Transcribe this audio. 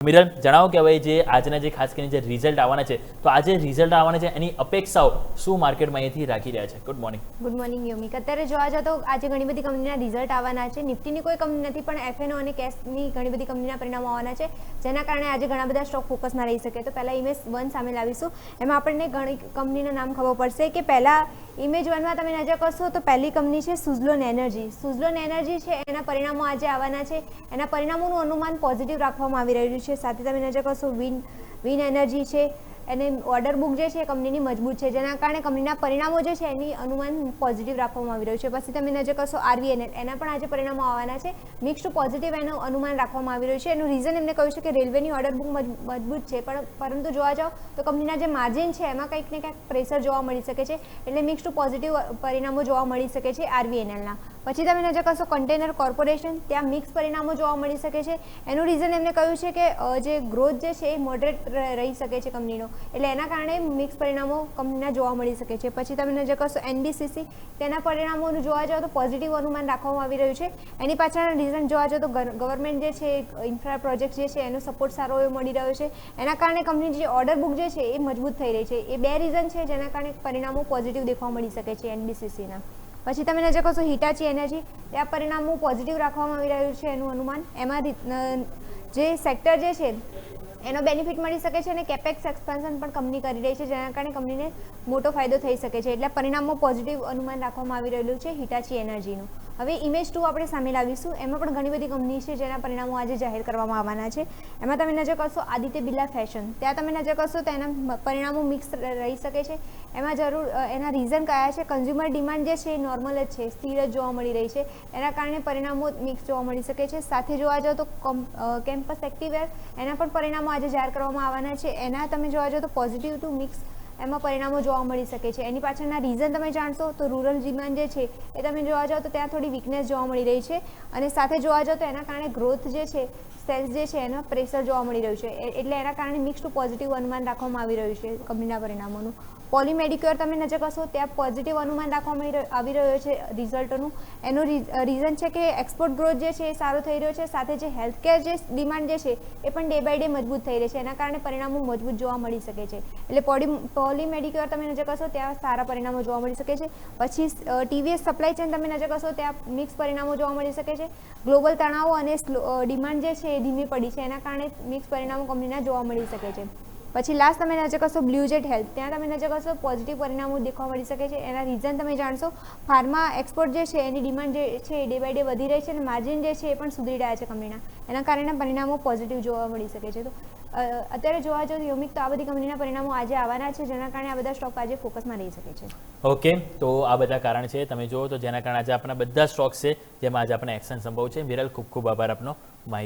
મિરલ, જણાવો કે હવે જે આજના જે ખાસ કરીને જે રિઝલ્ટ આવવાના છે, તો આજે રિઝલ્ટ આવવાના છે એની અપેક્ષાઓ શું માર્કેટમાં અહીંથી રાખી રહ્યા છે? Good morning. ગુડ મોર્નિંગ યોમિક. અત્યારે જોવા જાવ તો આજે ઘણી બધી કંપનીના રિઝલ્ટ આવવાના છે. નિફ્ટીની કોઈ કંપની નથી, પણ એફએનઓ અને કેશની ઘણી બધી કંપનીના પરિણામો આવવાના છે, જેના કારણે આજે ઘણા બધા સ્ટોક ફોકસમાં રહી શકે. તો પહેલાં ઇમેજ 1 સામે લાવીશું. એમાં આપણને ઘણી કંપનીના નામ ખબર પડશે કે પહેલાં ઇમેજ 1માં તમે નજર કરશો તો પહેલી કંપની છે સુઝલોન એનર્જી. સુઝલોન એનર્જી છે એના પરિણામો આજે આવવાના છે. એના પરિણામોનું અનુમાન પોઝિટિવ રાખવામાં આવી રહ્યું છે. સાથે તમે નજર કરશો વિન એનર્જી છે, અને ઓર્ડર બુક જે છે એ કંપનીની મજબૂત છે, જેના કારણે કંપનીના પરિણામો જે છે એની અનુમાન પોઝિટિવ રાખવામાં આવી રહ્યું છે. પછી તમે નજર કરશો આરવીએનએલ, એના પણ આજે પરિણામો આવવાના છે. મિક્સ ટુ પોઝિટિવ એનું અનુમાન રાખવામાં આવી રહ્યું છે. એનું રીઝન એમને કહ્યું છે કે રેલવેની ઓર્ડર બુક મજબૂત છે, પરંતુ જોવા જાઓ તો કંપનીના જે માર્જિન છે એમાં કંઈક ને કંઈક પ્રેશર જોવા મળી શકે છે, એટલે મિક્સ ટુ પોઝિટિવ પરિણામો જોવા મળી શકે છે આરવીએનએલના. પછી તમે નજર કરશો કન્ટેનર કોર્પોરેશન, ત્યાં મિક્સ પરિણામો જોવા મળી શકે છે. એનું રીઝન એમને કહ્યું છે કે જે ગ્રોથ જે છે એ મોડરેટ રહી શકે છે કંપનીનો, એટલે એના કારણે મિક્સ પરિણામો કંપનીના જોવા મળી શકે છે. પછી તમે નજર કરશો એનબીસીસી, તેના પરિણામોનું જોવા જાઓ તો પોઝિટિવ અનુમાન રાખવામાં આવી રહ્યું છે. એની પાછળના રીઝન જોવા જાઓ તો ગવર્મેન્ટ જે છે ઇન્ફ્રા પ્રોજેક્ટ જે છે એનો સપોર્ટ સારો એવો મળી રહ્યો છે, એના કારણે કંપનીની જે ઓર્ડર બુક જે છે એ મજબૂત થઈ રહી છે. એ બે રીઝન છે જેના કારણે પરિણામો પોઝિટિવ દેખવા મળી શકે છે એનબીસીસીના. પછી તમે નજર કરશો હિટાચી એનર્જી, ત્યાં પરિણામો પોઝિટિવ રાખવામાં આવી રહ્યું છે એનું અનુમાન. એમાં જે સેક્ટર જે છે એનો બેનિફિટ મળી શકે છે, અને કેપેક્સ એક્સપાન્શન પણ કંપની કરી રહી છે, જેના કારણે કંપનીને મોટો ફાયદો થઈ શકે છે. એટલે પરિણામો પોઝિટિવ અનુમાન રાખવામાં આવી રહેલું છે હિટાચી એનર્જીનું. હવે ઇમેજ 2 આપણે સામે લાવીશું. એમાં પણ ઘણી બધી કંપની છે જેના પરિણામો આજે જાહેર કરવામાં આવવાના છે. એમાં તમે નજર કરશો આદિત્ય બિરલા ફેશન, ત્યાં તમે નજર કરશો તો એના પરિણામો મિક્સ રહી શકે છે. એમાં એના રીઝન કયા છે? કન્ઝ્યુમર ડિમાન્ડ જે છે એ નોર્મલ જ છે, સ્થિર જ જોવા મળી રહી છે, એના કારણે પરિણામો મિક્સ જોવા મળી શકે છે. સાથે જોવા જાઓ તો કેમ્પસ એક્ટિવેર, એના પણ પરિણામો આજે જાહેર કરવામાં આવવાના છે. એના તમે જોવા જાઓ તો પોઝિટિવ ટુ મિક્સ એમાં પરિણામો જોવા મળી શકે છે. એની પાછળના રીઝન તમે જાણશો તો રૂરલ ડિમાન્ડ જે છે એ તમે જોવા જાઓ તો ત્યાં થોડી વીકનેસ જોવા મળી રહી છે, અને સાથે જોવા જાઓ તો એના કારણે ગ્રોથ જે છે સેલ્સ જે છે એનો પ્રેશર જોવા મળી રહ્યું છે, એટલે એના કારણે મિક્સ ટુ પોઝિટિવ અનુમાન રાખવામાં આવી રહ્યું છે કંપનીના પરિણામોનું. પોલીમેડિક્યોર તમે નજર કરશો ત્યાં પોઝિટિવ અનુમાન રાખવામાં આવી રહ્યો છે રિઝલ્ટોનું. એનું રીઝન છે કે એક્સપોર્ટ ગ્રોથ જે છે એ સારો થઈ રહ્યો છે, સાથે જે હેલ્થકેર જે ડિમાન્ડ જે છે એ પણ ડે બાય ડે મજબૂત થઈ રહી છે, એના કારણે પરિણામો મજબૂત જોવા મળી શકે છે. એટલે પોલીમેડિક્યોર તમે નજર કરશો ત્યાં સારા પરિણામો જોવા મળી શકે છે. પછી ટીવીએસ સપ્લાય ચેન તમે નજર કરશો ત્યાં મિક્સ પરિણામો જોવા મળી શકે છે. ગ્લોબલ તણાવો અને ડિમાન્ડ જે છે એ ધીમી પડી છે, એના કારણે મિક્સ પરિણામો કંપનીના જોવા મળી શકે છે. પછી લાસ્ટ તમે નજર કરશો બ્લુજેટ હેલ્થ, ત્યાં તમે નજર કરશો પોઝિટિવ પરિણામો દેખવા મળી શકે છે. એના રીઝન તમે જાણશો, ફાર્મા એક્સપોર્ટ જે છે એની ડિમાન્ડ જે છે એ ડે બાય ડે વધી રહી છે, અને માર્જિન જે છે એ પણ સુધરી રહ્યા છે કંપનીના, એના કારણે પરિણામો પોઝિટિવ જોવા મળી શકે છે. તો અત્યારે જોવા જાઓ તો યોમિક, તો આ બધી કંપનીના પરિણામો આજે આવવાના છે, જેના કારણે આ બધા સ્ટોક આજે ફોકસમાં રહી શકે છે. ઓકે, તો આ બધા કારણ છે તમે જુઓ તો જેના કારણે આજે આપણા બધા સ્ટોક્સ છે જેમાં આજે આપણે એક્શન સંભવ છે. વિરલ, ખૂબ ખૂબ આભાર આપનો માહિતી